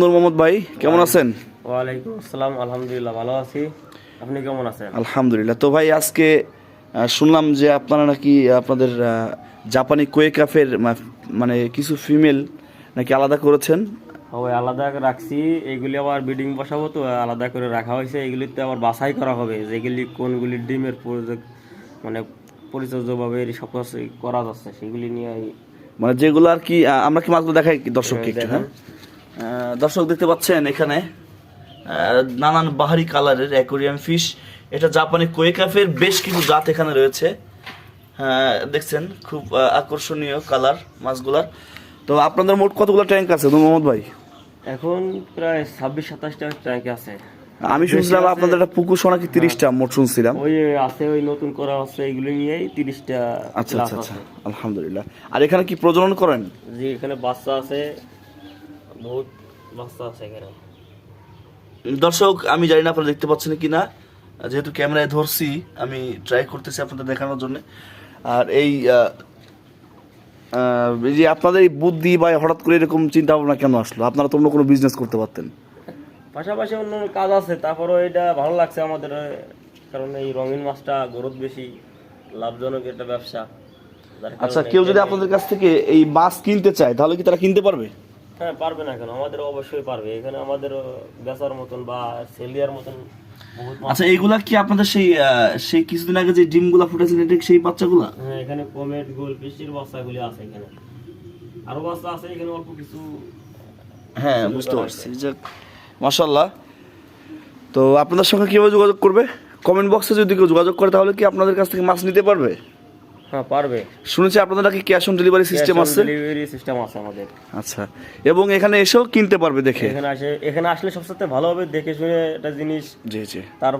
নূর মোহাম্মদ ভাই কেমন আছেন? ওয়ালাইকুম আসসালাম, আলহামদুলিল্লাহ ভালো আছি। আপনি কেমন আছেন? আলহামদুলিল্লাহ। তো ভাই আজকে শুনলাম যে আপনারা নাকি আপনাদের জাপানি কোয়ে ক্যাফের মানে কিছু ফিমেল নাকি আলাদা করেছেন। ওই আলাদা রাখছি, এগুলি আবার ব্রিডিং বসাবো, তো আলাদা করে রাখা হয়েছে। এগুলিতে আবার বাছাই করা হবে যেগুলি কোনগুলি ডিমের মানে পরিচর্যাভাবে সব কিছু করা যাচ্ছে, সেগুলি নিয়ে মানে যেগুলো আর কি আমরা কি মাছগুলো দেখাই দর্শককে একটু। হ্যাঁ, দর্শক দেখতে পাচ্ছেন এখানে নানান বাহারি কালারের অ্যাকোরিয়াম ফিশ। এটা জাপানি কোয়ে ক্যাফের বেশ কিছু জাত এখানে রয়েছে। হ্যাঁ দেখছেন খুব আকর্ষণীয় কালার মাছগুলার। তো আপনাদের মোট কতগুলো ট্যাঙ্ক আছে নূর মোহাম্মদ ভাই? এখন প্রায় 26-27টা ট্যাঙ্ক আছে। আমি শুনছিলাম আপনাদের একটা পুকুর শো নাকি 30টা মোট শুনছিলাম। ওই আছে, ওই নতুন করা হচ্ছে, এগুলি নিয়েই 30টা। আচ্ছা আচ্ছা আচ্ছা, আলহামদুলিল্লাহ। আর এখানে কি প্রজনন করেন? জি, এখানে বাচ্চা আছে, বহুত বাচ্চা আছে এখানে। দর্শক আমি জানি না আপনারা দেখতে পাচ্ছেন কি না, যেহেতু ক্যামেরায় ধরছি আমি ট্রাই করতেছি আপনাদের দেখানোর জন্য। আর এই যে আপনাদের এই বুদ্ধি বা হঠাৎ করে এরকম চিন্তা ভাবনা কেন আসলো? আপনারা তো অন্য কোনো বিজনেস করতে পারতেন। পাশাপাশি অন্য কাজ আছে, তারপরেও এটা ভালো লাগছে আমাদের, কারণ এই রঙিন মাছটা গ্রোথ বেশি, লাভজনক একটা ব্যবসা। আচ্ছা, কেউ যদি আপনাদের কাছ থেকে এই মাছ কিনতে চায় তাহলে কি তারা কিনতে পারবে? হ্যাঁ পারবে না কেন, আমাদের অবশ্যই পারবে। এখানে আমাদের বেচার মতন বা সেলিয়ার মতন বহুত মাছ। আচ্ছা, এইগুলা কি আপনাদের সেই সেই কিছুদিন আগে যে ডিমগুলা ফুটেছিল এটা কি সেই বাচ্চাগুলা? হ্যাঁ, এখানে কমেট গোলফিশের বাচ্চাগুলি আছে, এখানে আরো বাচ্চা আছে, এখানে অল্প কিছু। হ্যাঁ বুঝতে পারছি। যে মাশাআল্লাহ। তো আপনাদের সঙ্গে কীভাবে যোগাযোগ করবে? কমেন্ট বক্সে যদি কেউ যোগাযোগ করে তাহলে কি আপনাদের কাছ থেকে মাছ নিতে পারবে? হ্যাঁ পারবে। শুনেছি আপনাদের নাকি ক্যাশ অন ডেলিভারি সিস্টেম আছে। ডেলিভারি সিস্টেম আছে আমাদের। আচ্ছা, এবং এখানে এসেও কিনতে পারবে দেখে? এখানে আসলে সবচেয়ে ভালো হবে, দেখে শুনে একটা জিনিস। জি জি। তার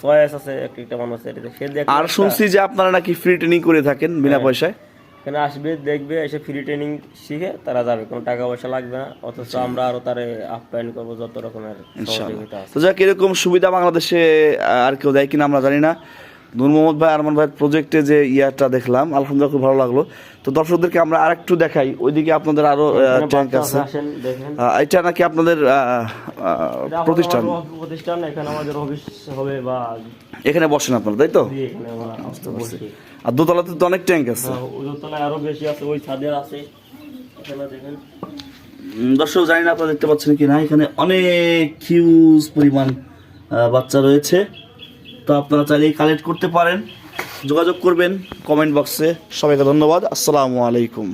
চয়েস আছে, একটা মানুষ সে দেখবে। আর শুনছি যে আপনারা নাকি ফ্রি ট্রেনিং করে থাকেন বিনা পয়সায়। এখানে আসবে, দেখবে, এসে ফ্রি ট্রেনিং শিখে তারা যাবে, কোনো টাকা পয়সা লাগবে না। অথচ আমরা আরো তারে আপ্যায়ন করবো যত রকমের সহযোগিতা আছে। তো যাক, এরকম সুবিধা বাংলাদেশে আর কেউ দেয় কিনা আমরা জানি না। নূর মোহাম্মদ ভাই, আরমান ভাইয়ের প্রজেক্টে যে ইয়াটা দেখলাম আলহামদুলিল্লাহ খুব ভালো লাগলো। তো দর্শকদেরকে আমরা আরেকটু দেখাই, ওইদিকে আপনাদের আরো ট্যাঙ্ক আছে। এটা নাকি আপনাদের প্রতিষ্ঠান? এখানে আমাদের অফিস হবে বা এখানে বসেন আপনারা, তাই তো? আর দোতলাতে তো অনেক ট্যাঙ্ক আছে। দোতলায় আরো বেশি আছে, ওই ছাদের আছে। এখানে দেখেন দর্শক, জানি না আপনারা দেখতে পাচ্ছেন কি না, এখানে অনেক হিউজ পরিমাণ বাচ্চা রয়েছে। তো আপনারা চাইলেই কালেক্ট করতে পারেন, যোগাযোগ করবেন কমেন্ট বক্সে। সবাইকে ধন্যবাদ, আসসালামু আলাইকুম।